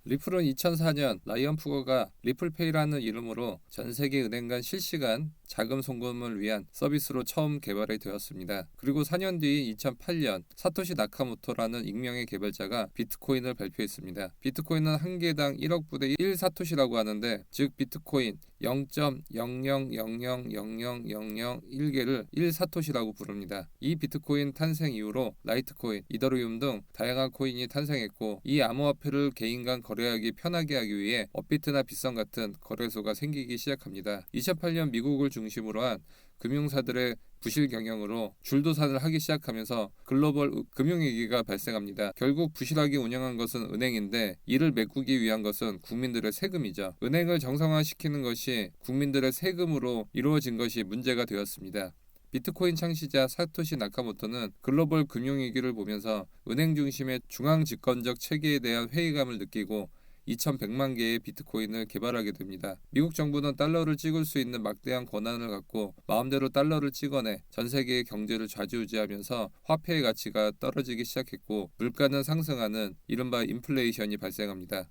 리플은 2004년 라이언 푸거가 리플페이라는 이름으로 전 세계 은행 간 실시간 자금 송금을 위한 서비스로 처음 개발이 되었습니다. 그리고 4년 뒤인 2008년 사토시 나카모토라는 익명의 개발자가 비트코인을 발표했습니다. 비트코인은 한 개당 1억 분의 1 사토시라고 하는데, 즉 비트코인 0.00000001개를 1 사토시라고 부릅니다. 이 비트코인 탄생 이후로 라이트코인, 이더리움 등 다양한 코인이 탄생했고, 이 암호화폐를 개인 간 거래하기 편하게 하기 위해 업비트나 빗썸 같은 거래소가 생기기 시작합니다. 2008년 미국을 중심으로 한 금융사들의 부실 경영으로 줄도산을 하기 시작하면서 글로벌 금융위기가 발생합니다. 결국 부실하게 운영한 것은 은행인데, 이를 메꾸기 위한 것은 국민들의 세금이죠. 은행을 정상화시키는 것이 국민들의 세금으로 이루어진 것이 문제가 되었습니다. 비트코인 창시자 사토시 나카모토는 글로벌 금융위기를 보면서 은행 중심의 중앙집권적 체계에 대한 회의감을 느끼고 2100만 개의 비트코인을 개발하게 됩니다. 미국 정부는 달러를 찍을 수 있는 막대한 권한을 갖고 마음대로 달러를 찍어내 전 세계의 경제를 좌지우지하면서 화폐의 가치가 떨어지기 시작했고, 물가는 상승하는 이른바 인플레이션이 발생합니다.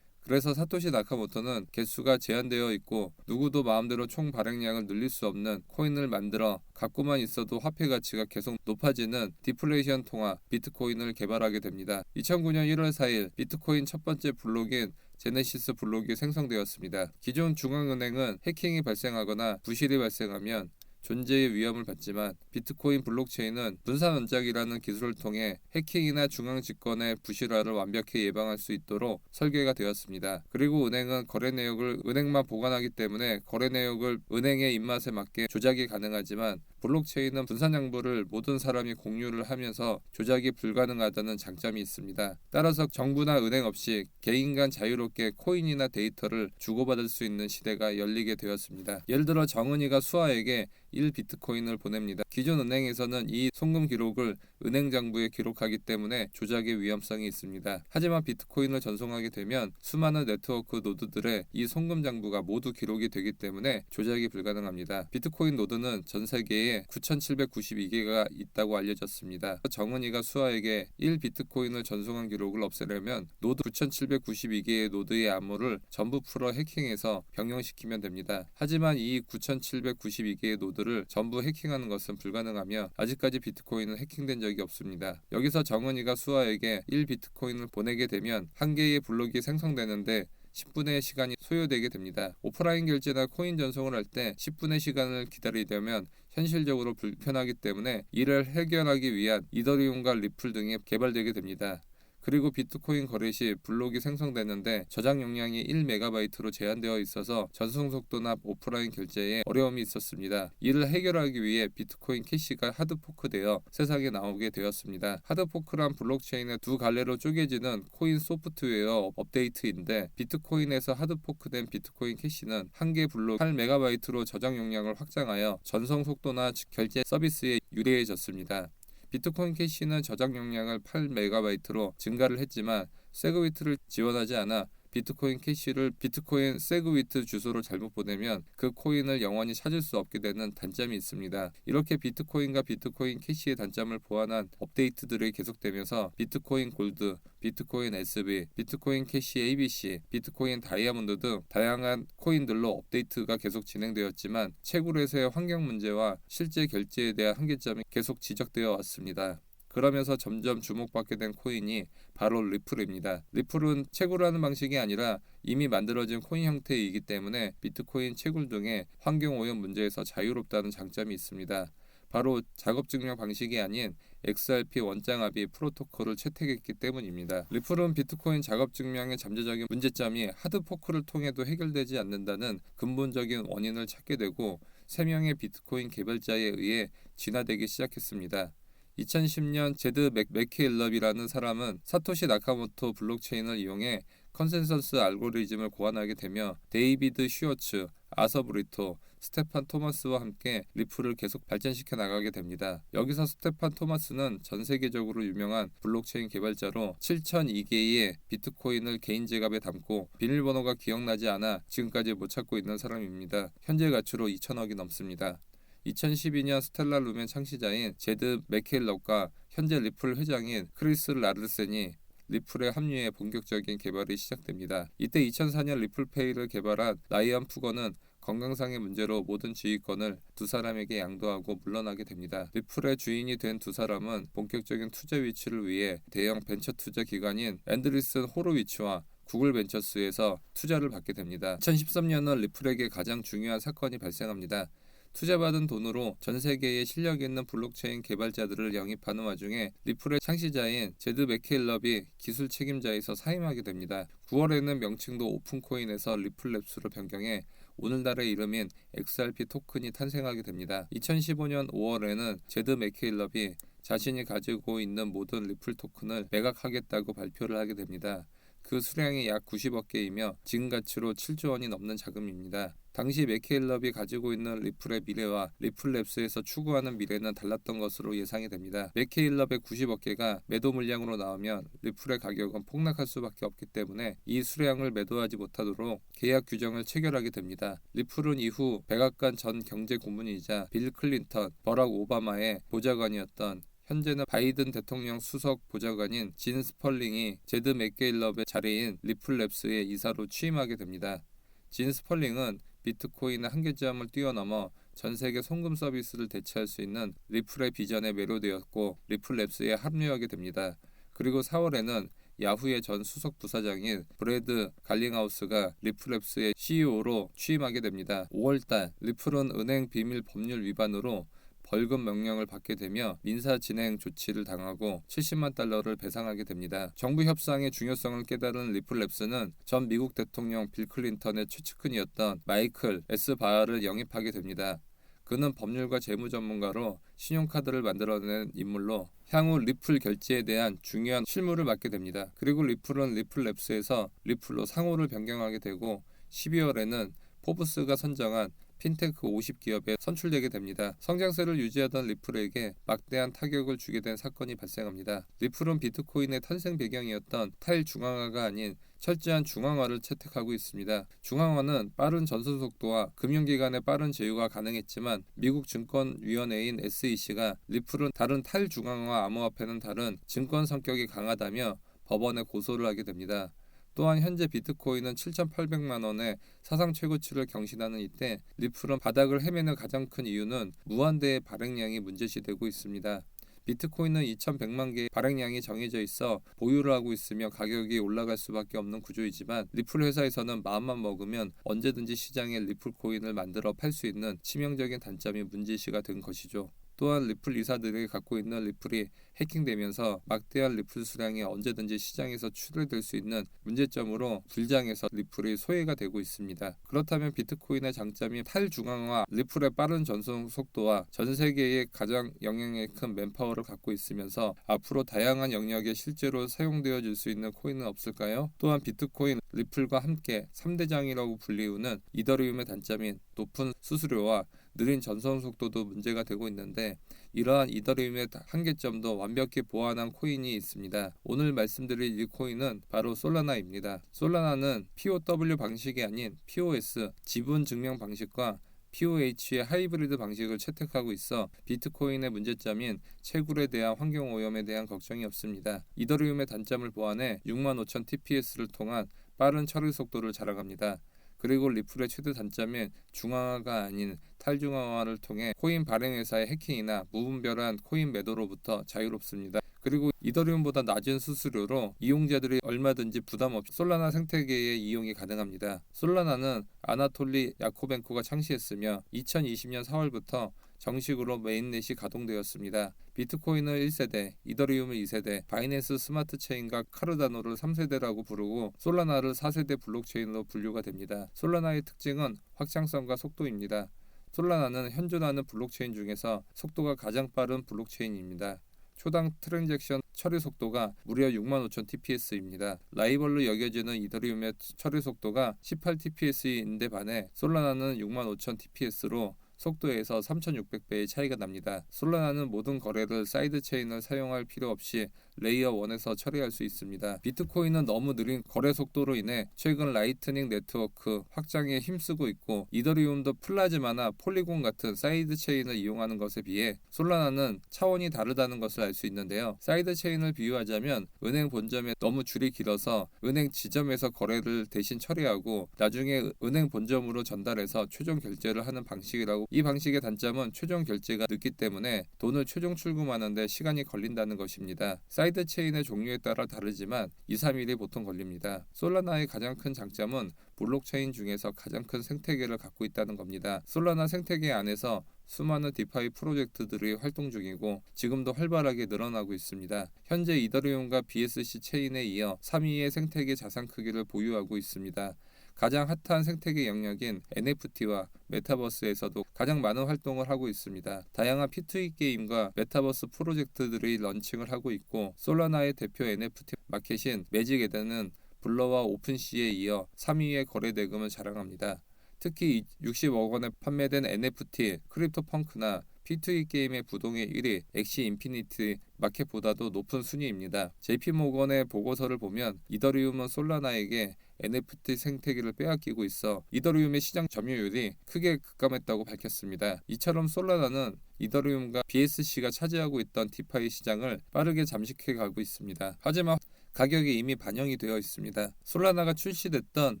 그래서 사토시 나카모토는 개수가 제한되어 있고 누구도 마음대로 총 발행량을 늘릴 수 없는 코인을 만들어 갖고만 있어도 화폐 가치가 계속 높아지는 디플레이션 통화 비트코인을 개발하게 됩니다. 2009년 1월 4일 비트코인 첫 번째 블록인 제네시스 블록이 생성되었습니다. 기존 중앙은행은 해킹이 발생하거나 부실이 발생하면 존재의 위험을 받지만, 비트코인 블록체인은 분산 원작이라는 기술을 통해 해킹이나 중앙 집권의 부실화를 완벽히 예방할 수 있도록 설계가 되었습니다. 그리고 은행은 거래 내역을 은행만 보관하기 때문에 거래 내역을 은행의 입맛에 맞게 조작이 가능하지만, 블록체인은 분산 정보를 모든 사람이 공유를 하면서 조작이 불가능하다는 장점이 있습니다. 따라서 정부나 은행 없이 개인 간 자유롭게 코인이나 데이터를 주고받을 수 있는 시대가 열리게 되었습니다. 예를 들어 정은이가 수아에게 1비트코인을 보냅니다. 기존 은행에서는 이 송금 기록을 은행 장부에 기록하기 때문에 조작의 위험성이 있습니다. 하지만 비트코인을 전송하게 되면 수많은 네트워크 노드들의 이 송금 장부가 모두 기록이 되기 때문에 조작이 불가능합니다. 비트코인 노드는 전 세계에 9,792개가 있다고 알려졌습니다. 정은이가 수아에게 1비트코인을 전송한 기록을 없애려면 노드 9,792개의 노드의 암호를 전부 풀어 해킹해서 변경시키면 됩니다. 하지만 이 9,792개의 노드를 전부 해킹하는 것은 불가능하며 아직까지 비트코인은 해킹된 적이 없습니다. 여기서 정은이가 수아에게 1비트코인을 보내게 되면 한 개의 블록이 생성되는데 10분의 시간이 소요되게 됩니다. 오프라인 결제나 코인 전송을 할 때 10분의 시간을 기다리려면 현실적으로 불편하기 때문에 이를 해결하기 위한 이더리움과 리플 등이 개발되게 됩니다. 그리고 비트코인 거래 시 블록이 생성되는데 저장 용량이 1MB로 제한되어 있어서 전송 속도나 오프라인 결제에 어려움이 있었습니다. 이를 해결하기 위해 비트코인 캐시가 하드포크되어 세상에 나오게 되었습니다. 하드포크란 블록체인의 두 갈래로 쪼개지는 코인 소프트웨어 업데이트인데, 비트코인에서 하드포크된 비트코인 캐시는 한 개 블록 8MB로 저장 용량을 확장하여 전송 속도나 결제 서비스에 유리해졌습니다. 비트코인 캐시는 저장 용량을 8MB로 증가를 했지만 세그위트를 지원하지 않아 비트코인 캐시를 비트코인 세그위트 주소로 잘못 보내면 그 코인을 영원히 찾을 수 없게 되는 단점이 있습니다. 이렇게 비트코인과 비트코인 캐시의 단점을 보완한 업데이트들이 계속되면서 비트코인 골드, 비트코인 SB, 비트코인 캐시 ABC, 비트코인 다이아몬드 등 다양한 코인들로 업데이트가 계속 진행되었지만, 채굴에서의 환경 문제와 실제 결제에 대한 한계점이 계속 지적되어 왔습니다. 그러면서 점점 주목받게 된 코인이 바로 리플입니다. 리플은 채굴하는 방식이 아니라 이미 만들어진 코인 형태이기 때문에 비트코인 채굴 등의 환경 오염 문제에서 자유롭다는 장점이 있습니다. 바로 작업 증명 방식이 아닌 XRP 원장 합의 프로토콜을 채택했기 때문입니다. 리플은 비트코인 작업 증명의 잠재적인 문제점이 하드포크를 통해도 해결되지 않는다는 근본적인 원인을 찾게 되고, 3명의 비트코인 개발자에 의해 진화되기 시작했습니다. 2010년 제드 맥케일럽이라는 사람은 사토시 나카모토 블록체인을 이용해 컨센서스 알고리즘을 고안하게 되며, 데이비드 슈어츠, 아서 브리토, 스테판 토마스와 함께 리플을 계속 발전시켜 나가게 됩니다. 여기서 스테판 토마스는 전 세계적으로 유명한 블록체인 개발자로 7,002개의 비트코인을 개인 지갑에 담고 비밀번호가 기억나지 않아 지금까지 못 찾고 있는 사람입니다. 현재 가치로 2천억이 넘습니다. 2012년 스텔라 루멘 창시자인 제드 맥케일럽과 현재 리플 회장인 크리스 라르센이 리플의 합류에 본격적인 개발이 시작됩니다. 이때 2004년 리플페이를 개발한 라이언 푸거는 건강상의 문제로 모든 지휘권을 두 사람에게 양도하고 물러나게 됩니다. 리플의 주인이 된 두 사람은 본격적인 투자 유치를 위해 대형 벤처 투자 기관인 앤드리슨 호로위츠와 구글 벤처스에서 투자를 받게 됩니다. 2013년은 리플에게 가장 중요한 사건이 발생합니다. 투자받은 돈으로 전 세계에 실력 있는 블록체인 개발자들을 영입하는 와중에 리플의 창시자인 제드 맥케일럽이 기술 책임자에서 사임하게 됩니다. 9월에는 명칭도 오픈코인에서 리플랩스로 변경해 오늘날의 이름인 XRP 토큰이 탄생하게 됩니다. 2015년 5월에는 제드 맥케일럽이 자신이 가지고 있는 모든 리플 토큰을 매각하겠다고 발표를 하게 됩니다. 그 수량이 약 90억 개이며 지금 가치로 7조 원이 넘는 자금입니다. 당시 맥케일럽이 가지고 있는 리플의 미래와 리플랩스에서 추구하는 미래는 달랐던 것으로 예상이 됩니다. 맥케일럽의 90억 개가 매도 물량으로 나오면 리플의 가격은 폭락할 수밖에 없기 때문에 이 수량을 매도하지 못하도록 계약 규정을 체결하게 됩니다. 리플은 이후 백악관 전 경제 고문이자 빌 클린턴, 버락 오바마의 보좌관이었던 현재는 바이든 대통령 수석 보좌관인 진 스펄링이 제드 맥케일럽의 자리인 리플랩스의 이사로 취임하게 됩니다. 진 스펄링은 비트코인의 한계점을 뛰어넘어 전 세계 송금 서비스를 대체할 수 있는 리플의 비전에 매료되었고 리플랩스에 합류하게 됩니다. 그리고 4월에는 야후의 전 수석 부사장인 브래드 갈링하우스가 리플랩스의 CEO로 취임하게 됩니다. 5월달 리플은 은행 비밀 법률 위반으로 벌금 명령을 받게 되며 민사 진행 조치를 당하고 70만 달러를 배상하게 됩니다. 정부 협상의 중요성을 깨달은 리플랩스는 전 미국 대통령 빌 클린턴의 최측근이었던 마이클 S. 바하를 영입하게 됩니다. 그는 법률과 재무 전문가로 신용카드를 만들어낸 인물로 향후 리플 결제에 대한 중요한 실무를 맡게 됩니다. 그리고 리플은 리플랩스에서 리플로 상호를 변경하게 되고 12월에는 포브스가 선정한 핀테크 50기업에 선출되게 됩니다. 성장세를 유지하던 리플에게 막대한 타격을 주게 된 사건이 발생합니다. 리플은 비트코인의 탄생 배경이었던 타일 중앙화가 아닌 철저한 중앙화를 채택하고 있습니다. 중앙화는 빠른 전송 속도와 금융기관의 빠른 제휴가 가능했지만 미국 증권위원회인 SEC가 리플은 다른 탈중앙화 암호화폐는 다른 증권 성격이 강하다며 법원에 고소를 하게 됩니다. 또한 현재 비트코인은 7,800만 원의 사상 최고치를 경신하는 이때 리플은 바닥을 헤매는 가장 큰 이유는 무한대의 발행량이 문제시되고 있습니다. 비트코인은 2,100만 개의 발행량이 정해져 있어 보유를 하고 있으며 가격이 올라갈 수밖에 없는 구조이지만 리플 회사에서는 마음만 먹으면 언제든지 시장에 리플 코인을 만들어 팔 수 있는 치명적인 단점이 문제시가 된 것이죠. 또한 리플 이사들이 갖고 있는 리플이 해킹되면서 막대한 리플 수량이 언제든지 시장에서 출회될 수 있는 문제점으로 불장에서 리플이 소외가 되고 있습니다. 그렇다면 비트코인의 장점이 탈중앙화, 리플의 빠른 전송 속도와 전 세계에 가장 영향이 큰 맨파워를 갖고 있으면서 앞으로 다양한 영역에 실제로 사용되어 줄 수 있는 코인은 없을까요? 또한 비트코인, 리플과 함께 3대장이라고 불리우는 이더리움의 단점인 높은 수수료와 느린 전송 속도도 문제가 되고 있는데 이러한 이더리움의 한계점도 완벽히 보완한 코인이 있습니다. 오늘 말씀드릴 이 코인은 바로 솔라나입니다. 솔라나는 POW 방식이 아닌 POS, 지분 증명 방식과 POH의 하이브리드 방식을 채택하고 있어 비트코인의 문제점인 채굴에 대한 환경오염에 대한 걱정이 없습니다. 이더리움의 단점을 보완해 65,000 TPS를 통한 빠른 처리 속도를 자랑합니다. 그리고 리플의 최대 단점인 중앙화가 아닌 탈중앙화를 통해 코인 발행회사의 해킹이나 무분별한 코인 매도로부터 자유롭습니다. 그리고 이더리움보다 낮은 수수료로 이용자들이 얼마든지 부담 없이 솔라나 생태계의 이용이 가능합니다. 솔라나는 아나톨리 야코벤코가 창시했으며 2020년 4월부터 정식으로 메인넷이 가동되었습니다. 비트코인을 1세대, 이더리움을 2세대, 바이낸스 스마트 체인과 카르다노를 3세대라고 부르고 솔라나를 4세대 블록체인으로 분류가 됩니다. 솔라나의 특징은 확장성과 속도입니다. 솔라나는 현존하는 블록체인 중에서 속도가 가장 빠른 블록체인입니다. 초당 트랜잭션 처리 속도가 무려 65,000 TPS입니다. 라이벌로 여겨지는 이더리움의 처리 속도가 18 TPS인데 반해 솔라나는 65,000 TPS로 속도에서 3,600배의 차이가 납니다. 솔라나는 모든 거래를 사이드 체인을 사용할 필요 없이 레이어 1에서 처리할 수 있습니다. 비트코인은 너무 느린 거래 속도로 인해 최근 라이트닝 네트워크 확장에 힘쓰고 있고, 이더리움도 플라즈마나 폴리곤 같은 사이드 체인을 이용하는 것에 비해 솔라나는 차원이 다르다는 것을 알 수 있는데요. 사이드 체인을 비유하자면 은행 본점에 너무 줄이 길어서 은행 지점에서 거래를 대신 처리하고 나중에 은행 본점으로 전달해서 최종 결제를 하는 방식이라고. 이 방식의 단점은 최종 결제가 늦기 때문에 돈을 최종 출금하는데 시간이 걸린다는 것입니다. 사이드 체인의 종류에 따라 다르지만 2-3일이 보통 걸립니다. 솔라나의 가장 큰 장점은 블록체인 중에서 가장 큰 생태계를 갖고 있다는 겁니다. 솔라나 생태계 안에서 수많은 디파이 프로젝트들이 활동 중이고 지금도 활발하게 늘어나고 있습니다. 현재 이더리움과 BSC 체인에 이어 3위의 생태계 자산 크기를 보유하고 있습니다. 가장 핫한 생태계 영역인 NFT와 메타버스에서도 가장 많은 활동을 하고 있습니다. 다양한 P2E 게임과 메타버스 프로젝트들이 런칭을 하고 있고, 솔라나의 대표 NFT 마켓인 매직 에덴은 블러와 오픈시에 이어 3위의 거래 대금을 자랑합니다. 특히 60억 원에 판매된 NFT 크립토펑크나 P2E 게임의 부동의 1위 엑시 인피니티 마켓보다도 높은 순위입니다. JP모건의 보고서를 보면 이더리움은 솔라나에게 NFT 생태계를 빼앗기고 있어 이더리움의 시장 점유율이 크게 급감했다고 밝혔습니다. 이처럼 솔라나는 이더리움과 BSC가 차지하고 있던 디파이 시장을 빠르게 잠식해 가고 있습니다. 하지만 가격이 이미 반영이 되어 있습니다. 솔라나가 출시됐던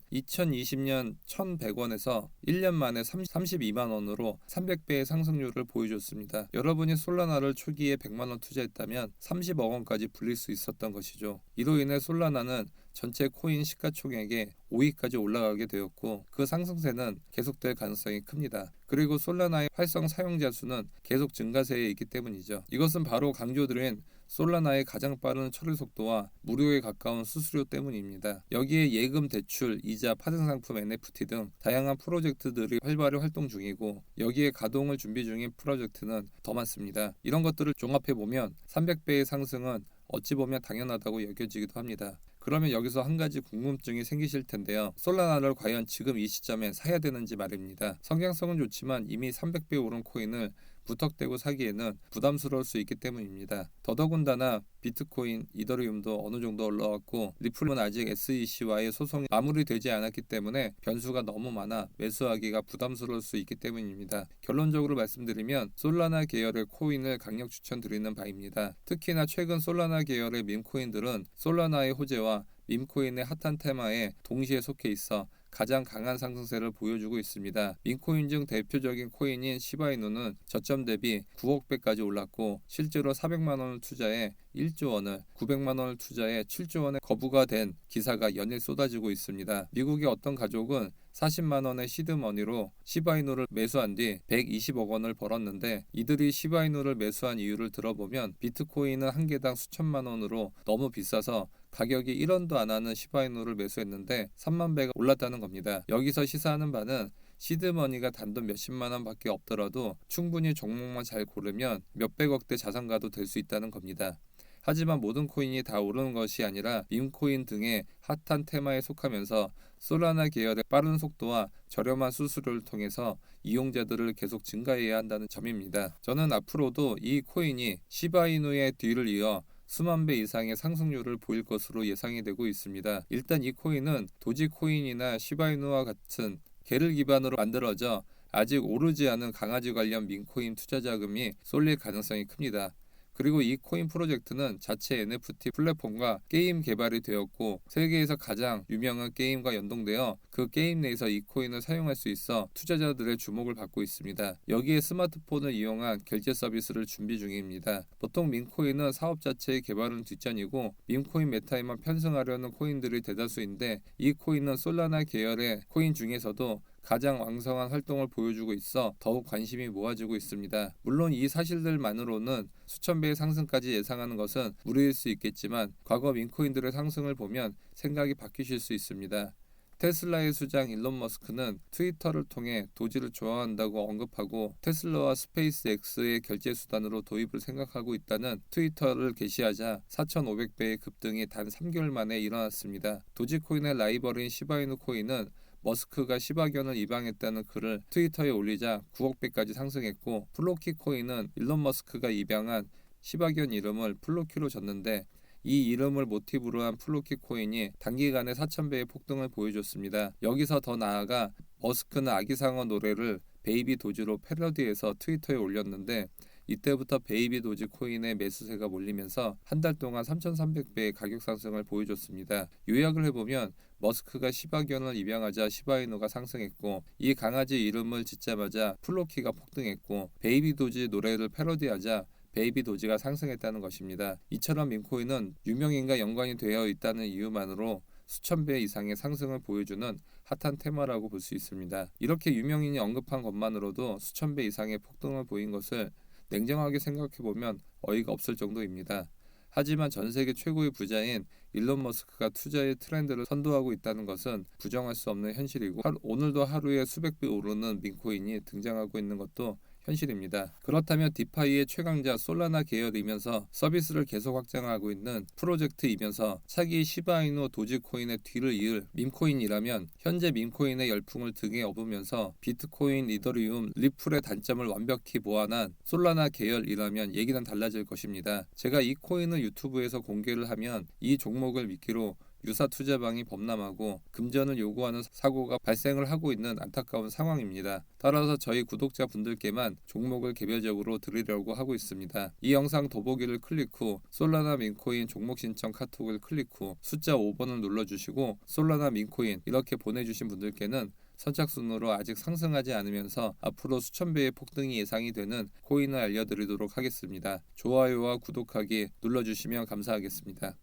2020년 1,100원에서 1년 만에 32만 원으로 300배의 상승률을 보여줬습니다. 여러분이 솔라나를 초기에 100만 원 투자했다면 30억 원까지 불릴 수 있었던 것이죠. 이로 인해 솔라나는 전체 코인 시가총액의 5위까지 올라가게 되었고, 그 상승세는 계속될 가능성이 큽니다. 그리고 솔라나의 활성 사용자 수는 계속 증가세에 있기 때문이죠. 이것은 바로 강조드린 솔라나의 가장 빠른 처리 속도와 무료에 가까운 수수료 때문입니다. 여기에 예금, 대출, 이자, 파생상품, NFT 등 다양한 프로젝트들이 활발히 활동 중이고, 여기에 가동을 준비 중인 프로젝트는 더 많습니다. 이런 것들을 종합해보면 300배의 상승은 어찌 보면 당연하다고 여겨지기도 합니다. 그러면 여기서 한 가지 궁금증이 생기실 텐데요. 솔라나를 과연 지금 이 시점에 사야 되는지 말입니다. 성장성은 좋지만 이미 300배 오른 코인을 무턱대고 사기에는 부담스러울 수 있기 때문입니다. 더더군다나 비트코인, 이더리움도 어느 정도 올라왔고 리플은 아직 SEC와의 소송이 마무리되지 않았기 때문에 변수가 너무 많아 매수하기가 부담스러울 수 있기 때문입니다. 결론적으로 말씀드리면 솔라나 계열의 코인을 강력 추천드리는 바입니다. 특히나 최근 솔라나 계열의 밈코인들은 솔라나의 호재와 밈코인의 핫한 테마에 동시에 속해 있어 가장 강한 상승세를 보여주고 있습니다. 밈코인 중 대표적인 코인인 시바이누는 저점 대비 9억 배까지 올랐고, 실제로 400만 원을 투자해 1조 원을, 900만 원을 투자해 7조 원의 거부가 된 기사가 연일 쏟아지고 있습니다. 미국의 어떤 가족은 40만 원의 시드머니로 시바이누를 매수한 뒤 120억 원을 벌었는데, 이들이 시바이누를 매수한 이유를 들어보면 비트코인은 한 개당 수천만 원으로 너무 비싸서 가격이 1원도 안 하는 시바이누를 매수했는데 3만 배가 올랐다는 겁니다. 여기서 시사하는 바는 시드머니가 단돈 몇십만 원밖에 없더라도 충분히 종목만 잘 고르면 몇백억대 자산가도 될 수 있다는 겁니다. 하지만 모든 코인이 다 오르는 것이 아니라 밈코인 등의 핫한 테마에 속하면서 솔라나 계열의 빠른 속도와 저렴한 수수료를 통해서 이용자들을 계속 증가해야 한다는 점입니다. 저는 앞으로도 이 코인이 시바이누의 뒤를 이어 수만 배 이상의 상승률을 보일 것으로 예상이 되고 있습니다. 일단 이 코인은 도지코인이나 시바이누와 같은 개를 기반으로 만들어져 아직 오르지 않은 강아지 관련 밈코인 투자 자금이 쏠릴 가능성이 큽니다. 그리고 이 코인 프로젝트는 자체 NFT 플랫폼과 게임 개발이 되었고, 세계에서 가장 유명한 게임과 연동되어 그 게임 내에서 이 코인을 사용할 수 있어 투자자들의 주목을 받고 있습니다. 여기에 스마트폰을 이용한 결제 서비스를 준비 중입니다. 보통 밈코인은 사업 자체의 개발은 뒷전이고 밈코인 메타에만 편승하려는 코인들이 대다수인데, 이 코인은 솔라나 계열의 코인 중에서도 가장 왕성한 활동을 보여주고 있어 더욱 관심이 모아지고 있습니다. 물론 이 사실들만으로는 수천 배의 상승까지 예상하는 것은 무리일 수 있겠지만, 과거 밈코인들의 상승을 보면 생각이 바뀌실 수 있습니다. 테슬라의 수장 일론 머스크는 트위터를 통해 도지를 좋아한다고 언급하고 테슬라와 스페이스X의 결제 수단으로 도입을 생각하고 있다는 트위터를 게시하자 4,500배의 급등이 단 3개월 만에 일어났습니다. 도지코인의 라이벌인 시바이누 코인은 머스크가 시바견을 입양했다는 글을 트위터에 올리자 9억 배까지 상승했고, 플로키 코인은 일론 머스크가 입양한 시바견 이름을 플로키로 졌는데 이 이름을 모티브로 한 플로키 코인이 단기간에 4,000배의 폭등을 보여줬습니다. 여기서 더 나아가 머스크는 아기상어 노래를 베이비 도지로 패러디해서 트위터에 올렸는데 이때부터 베이비 도지 코인의 매수세가 몰리면서 한 달 동안 3,300배의 가격 상승을 보여줬습니다. 요약을 해보면 머스크가 시바견을 입양하자 시바이누가 상승했고 이 강아지 이름을 짓자마자 플로키가 폭등했고 베이비 도지 노래를 패러디하자 베이비 도지가 상승했다는 것입니다. 이처럼 밈코인은 유명인과 연관이 되어 있다는 이유만으로 수천 배 이상의 상승을 보여주는 핫한 테마라고 볼 수 있습니다. 이렇게 유명인이 언급한 것만으로도 수천 배 이상의 폭등을 보인 것을 냉정하게 생각해보면 어이가 없을 정도입니다. 하지만 전 세계 최고의 부자인 일론 머스크가 투자의 트렌드를 선도하고 있다는 것은 부정할 수 없는 현실이고 오늘도 하루에 수백 배 오르는 민코인이 등장하고 있는 것도 현실입니다. 그렇다면 디파이의 최강자 솔라나 계열이면서 서비스를 계속 확장하고 있는 프로젝트이면서 차기 시바이누 도지코인의 뒤를 이을 밈코인이라면 현재 밈코인의 열풍을 등에 업으면서 비트코인, 이더리움, 리플의 단점을 완벽히 보완한 솔라나 계열이라면 얘기는 달라질 것입니다. 제가 이 코인을 유튜브에서 공개를 하면 이 종목을 미끼로 유사 투자방이 범람하고 금전을 요구하는 사고가 발생을 하고 있는 안타까운 상황입니다. 따라서 저희 구독자분들께만 종목을 개별적으로 드리려고 하고 있습니다. 이 영상 더보기를 클릭 후 솔라나 민코인 종목 신청 카톡을 클릭 후 숫자 5번을 눌러주시고 솔라나 민코인 이렇게 보내주신 분들께는 선착순으로 아직 상승하지 않으면서 앞으로 수천 배의 폭등이 예상이 되는 코인을 알려드리도록 하겠습니다. 좋아요와 구독하기 눌러주시면 감사하겠습니다.